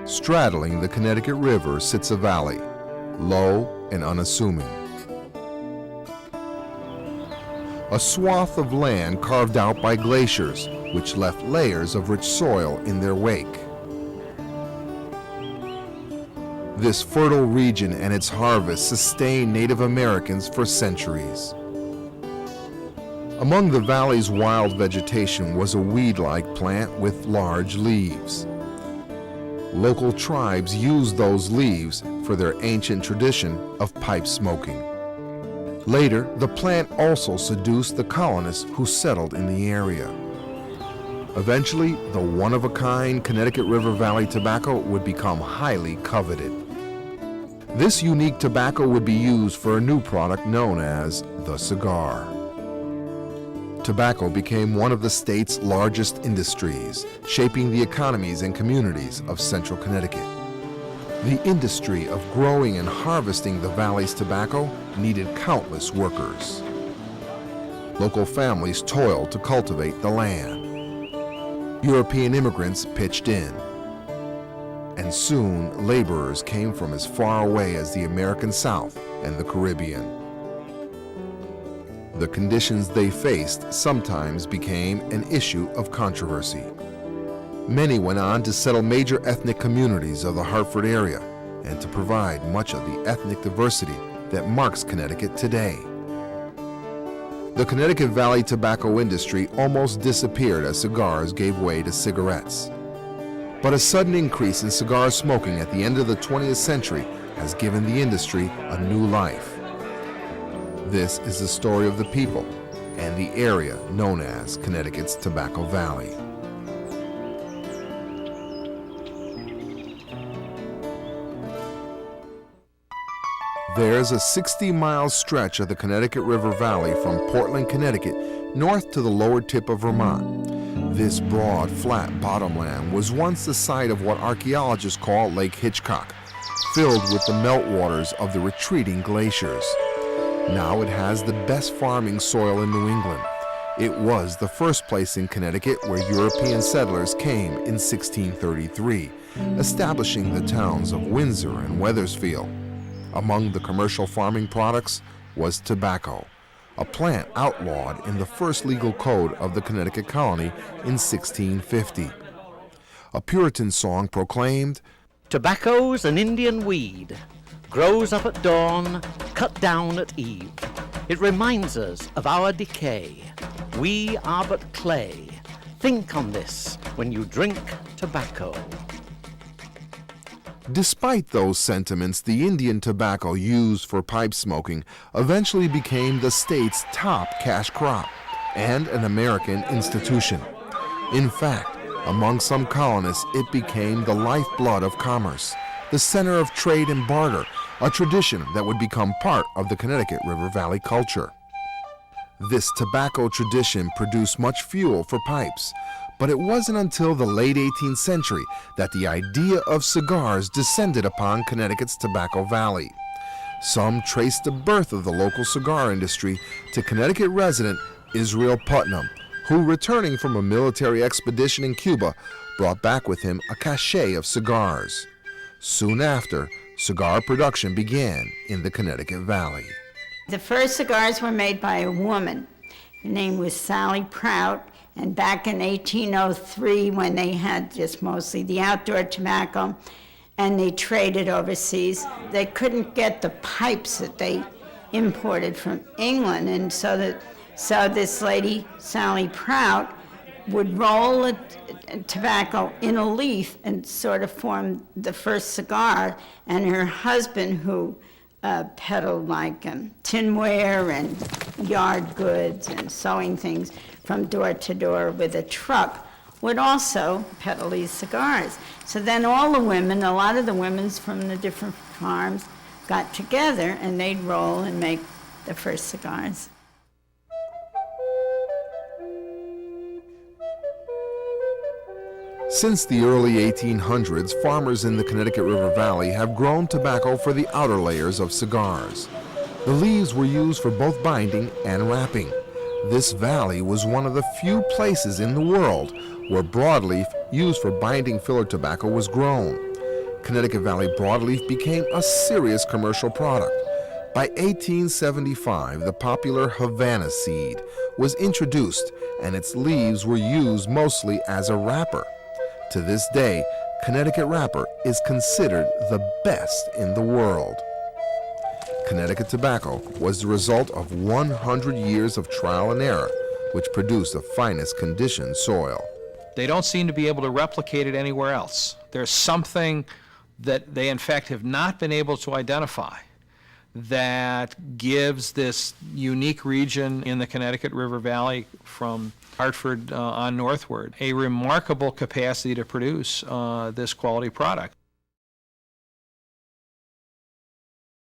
Straddling the Connecticut River sits a valley, low and unassuming. A swath of land carved out by glaciers, which left layers of rich soil in their wake. This fertile region and its harvest sustained Native Americans for centuries. Among the valley's wild vegetation was a weed-like plant with large leaves. Local tribes used those leaves for their ancient tradition of pipe smoking. Later, the plant also seduced the colonists who settled in the area. Eventually, the one-of-a-kind Connecticut River Valley tobacco would become highly coveted. This unique tobacco would be used for a new product known as the cigar. Tobacco became one of the state's largest industries, shaping the economies and communities of central Connecticut. The industry of growing and harvesting the valley's tobacco needed countless workers. Local families toiled to cultivate the land. European immigrants pitched in. And soon, laborers came from as far away as the American South and the Caribbean. The conditions they faced sometimes became an issue of controversy. Many went on to settle major ethnic communities of the Hartford area and to provide much of the ethnic diversity that marks Connecticut today. The Connecticut Valley tobacco industry almost disappeared as cigars gave way to cigarettes. But a sudden increase in cigar smoking at the end of the 20th century has given the industry a new life. This is the story of the people and the area known as Connecticut's Tobacco Valley. There's a 60-mile stretch of the Connecticut River Valley from Portland, Connecticut, north to the lower tip of Vermont. This broad, flat bottomland was once the site of what archaeologists call Lake Hitchcock, filled with the meltwaters of the retreating glaciers. Now it has the best farming soil in New England. It was the first place in Connecticut where European settlers came in 1633, establishing the towns of Windsor and Wethersfield. Among the commercial farming products was tobacco, a plant outlawed in the first legal code of the Connecticut colony in 1650. A Puritan song proclaimed, "Tobacco's an Indian weed, grows up at dawn, cut down at eve. It reminds us of our decay. We are but clay. Think on this when you drink tobacco." Despite those sentiments, the Indian tobacco used for pipe smoking eventually became the state's top cash crop and an American institution. In fact, among some colonists, it became the lifeblood of commerce, the center of trade and barter, a tradition that would become part of the Connecticut River Valley culture. This tobacco tradition produced much fuel for pipes, but it wasn't until the late 18th century that the idea of cigars descended upon Connecticut's Tobacco Valley. Some traced the birth of the local cigar industry to Connecticut resident Israel Putnam, who, returning from a military expedition in Cuba, brought back with him a cachet of cigars. Soon after, cigar production began in the Connecticut Valley. The first cigars were made by a woman. Her name was Sally Prout, and back in 1803, when they had just mostly the outdoor tobacco and they traded overseas, they couldn't get the pipes that they imported from England, and so this lady, Sally Prout, would roll a tobacco in a leaf and sort of form the first cigar, and her husband, who peddled like tinware and yard goods and sewing things from door to door with a truck, would also peddle these cigars. So then all the women, a lot of the women from the different farms, got together and they'd roll and make the first cigars. Since the early 1800s, farmers in the Connecticut River Valley have grown tobacco for the outer layers of cigars. The leaves were used for both binding and wrapping. This valley was one of the few places in the world where broadleaf used for binding filler tobacco was grown. Connecticut Valley broadleaf became a serious commercial product. By 1875, the popular Havana seed was introduced, and its leaves were used mostly as a wrapper. To this day, Connecticut wrapper is considered the best in the world. Connecticut tobacco was the result of 100 years of trial and error, which produced the finest conditioned soil. They don't seem to be able to replicate it anywhere else. There's something that they, in fact, have not been able to identify that gives this unique region in the Connecticut River Valley from Hartford on northward a remarkable capacity to produce this quality product.